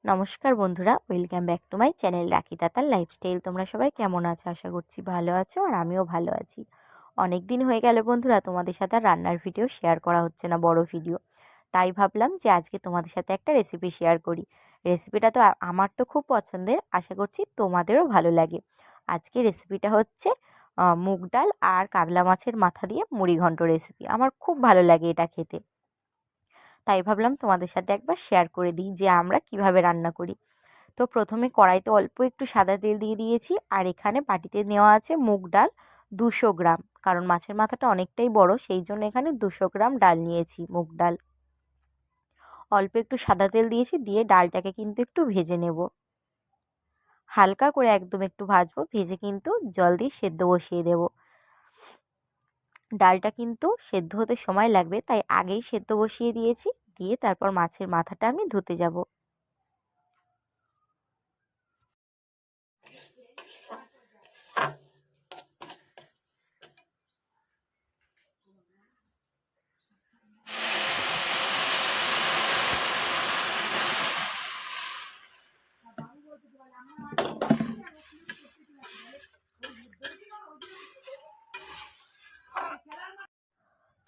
নমস্কার বন্ধুরা, welcome back to my channel রাখি তাতার লাইফস্টাইল। তোমরা সবাই কেমন আছো? আশা করছি ভালো আছো, আর আমিও ভালো আছি। অনেক দিন হয়ে গেল বন্ধুরা, তোমাদের সাথে আর রান্নার ভিডিও শেয়ার করা হচ্ছে না, বড় ভিডিও। তাই ভাবলাম যে আজকে তোমাদের সাথে একটা রেসিপি শেয়ার করি। রেসিপিটা তো আমার তো খুব পছন্দের, আশা করছি তোমাদেরও ভালো লাগে। আজকে রেসিপিটা হচ্ছে মুগ ডাল আর কাতলা মাছের মাথা দিয়ে মুড়ি ঘন্ট রেসিপি। আমার খুব ভালো লাগে এটা খেতে, তাই ভাবলাম তোমাদের সাথে একবার শেয়ার করে দিই যে আমরা কিভাবে রান্না করি। তো প্রথমে কড়াইতে অল্প একটু সাদা তেল দিয়ে দিয়েছি, আর এখানে বাটিতে নেওয়া আছে মুগ ডাল 200 গ্রাম। কারণ মাছের মাথাটা অনেকটাই বড়, সেই জন্য এখানে 200 গ্রাম ডাল নিয়েছি, মুগ ডাল। অল্প একটু সাদা তেল দিয়েছি, দিয়ে ডালটাকে কিন্তু একটু ভেজে নেব, হালকা করে একদম একটু ভাজবো। ভেজে কিন্তু জল দিয়ে সেদ্ধ বসিয়ে দেব। ডালটা কিন্তু সেদ্ধ হতে সময় লাগবে, তাই আগেই সেদ্ধ বসিয়ে দিয়েছি। দিয়ে তারপর মাছের মাথাটা আমি ধুতে যাব।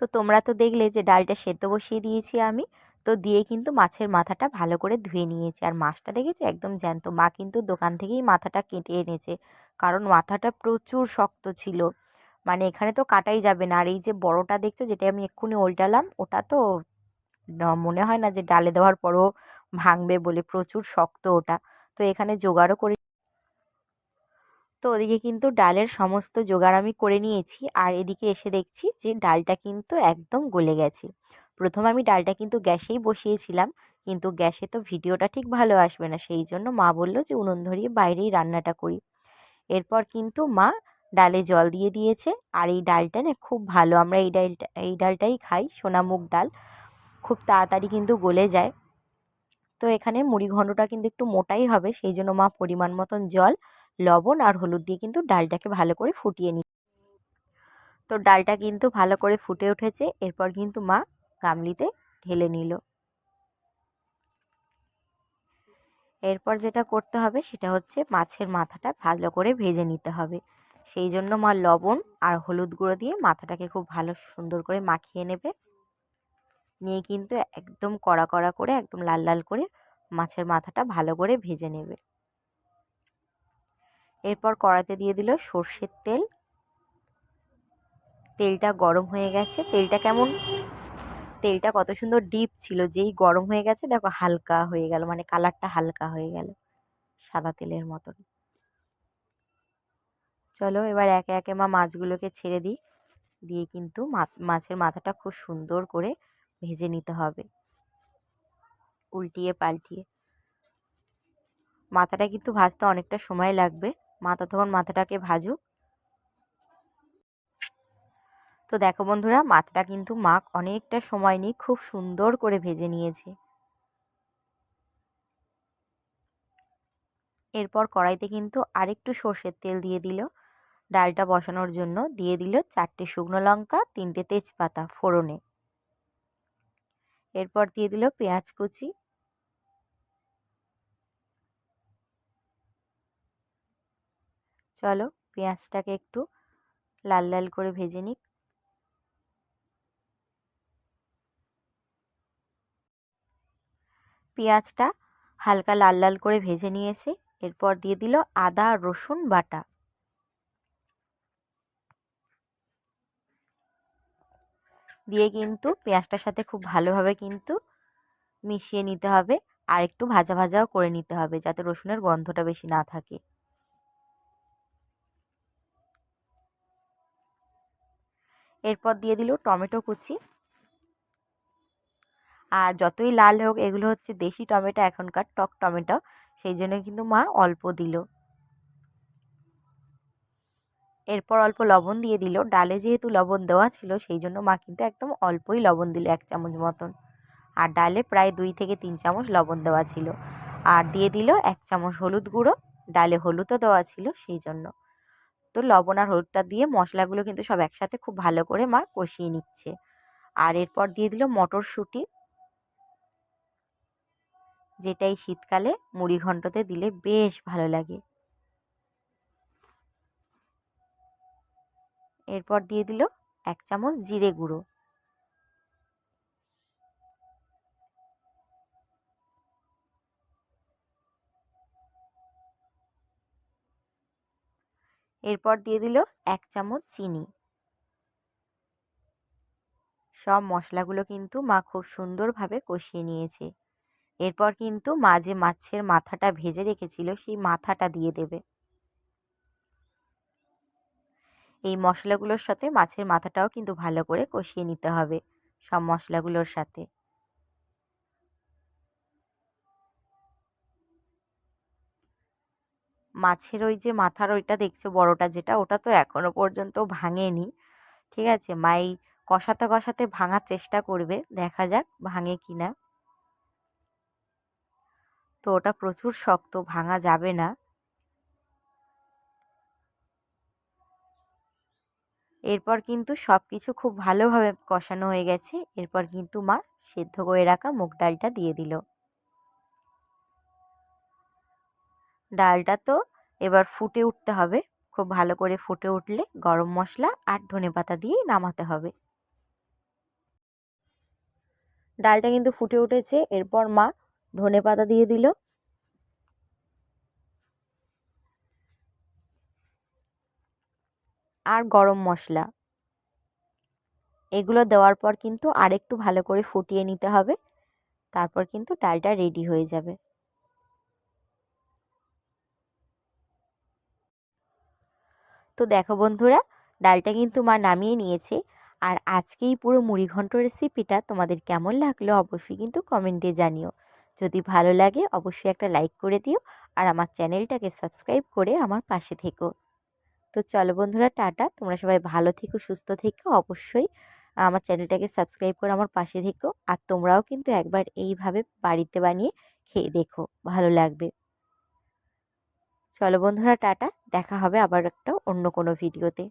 তো তোমরা তো দেখলে যে ডালটা সেদ্ধ বসিয়ে দিয়েছি আমি। তো দিয়ে কিন্তু মাছের মাথাটা ভালো করে ধুয়ে নিয়েছি। আর মাছটা দেখেছি একদম জ্যান্ত। মা কিন্তু দোকান থেকেই মাথাটা কেটে এনেছে, কারণ মাথাটা প্রচুর শক্ত ছিল। মানে এখানে তো কাটাই যাবে না। আর এই যে বড়টা দেখছো, যেটা আমি এক্ষুনি ওল্টালাম, ওটা তো মনে হয় না যে ডালে দেওয়ার পরও ভাঙবে বলে, প্রচুর শক্ত ওটা। তো এখানে জোগাড়ও করে, তো ওদিকে কিন্তু ডালের সমস্ত জোগাড় আমি করে নিয়েছি। আর এদিকে এসে দেখছি যে ডালটা কিন্তু একদম গলে গেছে। প্রথমে আমি ডালটা কিন্তু গ্যাসেই বসিয়েছিলাম, কিন্তু গ্যাসে তো ভিডিওটা ঠিক ভালো আসবে না, সেই জন্য মা বললো যে উনুন ধরিয়ে বাইরেই রান্নাটা করি। এরপর কিন্তু মা ডালে জল দিয়ে দিয়েছে। আর এই ডালটা না খুব ভালো, আমরা এই ডালটাই খাই, সোনামুগ ডাল। খুব তাড়াতাড়ি কিন্তু গলে যায়। তো এখানে মুড়ি ঘন্টটা কিন্তু একটু মোটাই হবে, সেই জন্য মা পরিমাণ মতন জল, লবণ আর হলুদ দিয়ে কিন্তু ডালটাকে ভালো করে ফুটিয়ে নিই। তো ডালটা কিন্তু ভালো করে ফুটে উঠেছে। এরপর কিন্তু মা গামলিতে ঢেলে নিল। এরপর যেটা করতে হবে সেটা হচ্ছে মাছের মাথাটা ভালো করে ভেজে নিতে হবে। সেই জন্য মা লবণ আর হলুদ গুঁড়ো দিয়ে মাথাটাকে খুব ভালো সুন্দর করে মাখিয়ে নেবে। নিয়ে কিন্তু একদম কড়া কড়া করে, একদম লাল লাল করে মাছের মাথাটা ভালো করে ভেজে নেবে। এরপর কড়াইতে দিয়ে দিল সর্ষের তেল। তেলটা গরম হয়ে গেছে। তেলটা কত সুন্দর ডিপ ছিল, যেই গরম হয়ে গেছে দেখো হালকা হয়ে গেল, মানে কালারটা হালকা হয়ে গেল, সাদা তেলের মতন। চলো এবার একে একে মা মাছগুলোকে ছেড়ে দিই। দিয়ে কিন্তু মাছের মাথাটা খুব সুন্দর করে ভেজে নিতে হবে, উল্টিয়ে পাল্টিয়ে। মাথাটা কিন্তু ভাজতে অনেকটা সময় লাগবে। তখন মাথাটাকে ভাজুক। তো দেখো বন্ধুরা, মাথাটা কিন্তু মা অনেকটা সময় নিয়ে খুব সুন্দর করে ভেজে নিয়েছে। এরপর কড়াইতে কিন্তু আরেকটু সর্ষের তেল দিয়ে দিল। ডালটা বসানোর জন্য দিয়ে দিল 4টে শুকনো লঙ্কা, 3টে তেজপাতা ফোড়নে। এরপর দিয়ে দিল পেঁয়াজ কুচি। চলো পেঁয়াজটাকে একটু লাল লাল করে ভেজে নিক। পেঁয়াজটা হালকা লাল লাল করে ভেজে নিয়েছে। এরপর দিয়ে দিল আদা রসুন বাটা। দিয়ে কিন্তু পেঁয়াজটার সাথে খুব ভালোভাবে কিন্তু মিশিয়ে নিতে হবে। আর একটু ভাজা ভাজাও করে নিতে হবে, যাতে রসুনের গন্ধটা বেশি না থাকে। এরপর দিয়ে দিল টমেটো কুচি। আর যতই লাল হোক, এগুলো হচ্ছে দেশি টমেটো, এখনকার টক টমেটো, সেই জন্য কিন্তু মা অল্প দিল। এরপর অল্প লবণ দিয়ে দিল। ডালে যেহেতু লবণ দেওয়া ছিল, সেই জন্য মা কিন্তু একদম অল্পই লবণ দিল, 1 চামচ মতন। আর ডালে প্রায় 2 থেকে 3 চামচ লবণ দেওয়া ছিল। আর দিয়ে দিল 1 চামচ হলুদ গুঁড়ো। ডালে হলুদও দেওয়া ছিল, সেই জন্য। তো লবণ আর হলুদটা দিয়ে মশলাগুলো কিন্তু সব একসাথে খুব ভালো করে মা কষিয়ে নিচ্ছে। আর এরপর দিয়ে দিল মটরশুঁটি। যেটা এই শীতকালে মুড়ি ঘন্টতে দিলে বেশ ভালো লাগে। এরপর দিয়ে দিল 1 চামচ জিরে গুঁড়ো। এরপর দিয়ে দিল 1 চামচ চিনি। সব মশলাগুলো কিন্তু মা খুব সুন্দরভাবে কষিয়ে নিয়েছে। এরপর কিন্তু মা যে মাছের মাথাটা ভেজে রেখেছিল সেই মাথাটা দিয়ে দেবে। এই মশলাগুলোর সাথে মাছের মাথাটাও কিন্তু ভালো করে কষিয়ে নিতে হবে সব মশলাগুলোর সাথে। মাছের ওই যে মাথার ওইটা দেখছো বড়টা যেটা, ওটা তো এখনো পর্যন্ত ভাঙেনি। ঠিক আছে, মা এই কষাতে কষাতে ভাঙার চেষ্টা করবে, দেখা যাক ভাঙে কিনা। তো ওটা প্রচুর শক্ত, ভাঙা যাবে না। এরপর কিন্তু সবকিছু খুব ভালোভাবে কষানো হয়ে গেছে। এরপর কিন্তু মা সেদ্ধ করে রাখা মুগ ডালটা দিয়ে দিল। ডালটা তো এবার ফুটে উঠতে হবে। খুব ভালো করে ফুটে উঠলে গরম মশলা আর ধনেপাতা দিয়ে নামাতে হবে। ডালটা কিন্তু ফুটে উঠেছে। এরপর মা ধনেপাতা দিয়ে দিল। আর গরম মশলা, এগুলো দেওয়ার পর কিন্তু আরেকটু ভালো করে ফুটিয়ে নিতে হবে। তারপর কিন্তু ডালটা রেডি হয়ে যাবে। তো দেখো বন্ধুরা, ডালটা কিন্তু মা নামিয়ে নিয়েছে। আর আজকেই পুরো মুড়িঘণ্ট রেসিপিটা তোমাদের কেমন লাগলো অবশ্যই কিন্তু কমেন্টে জানিও। যদি ভালো লাগে অবশ্যই একটা লাইক করে দিও আর আমার চ্যানেলটাকে সাবস্ক্রাইব করে আমার পাশে থেকো। তো চলো বন্ধুরা, টাটা। তোমরা সবাই ভালো থেকো, সুস্থ থেকো। অবশ্যই আমার চ্যানেলটাকে সাবস্ক্রাইব করে আমার পাশে থেকো। আর তোমরাও কিন্তু একবার এইভাবে বাড়িতে বানিয়ে খেয়ে দেখো, ভালো লাগবে। চলো বন্ধুরা, টাটা। দেখা হবে আবার একটা অন্য কোনো ভিডিওতে।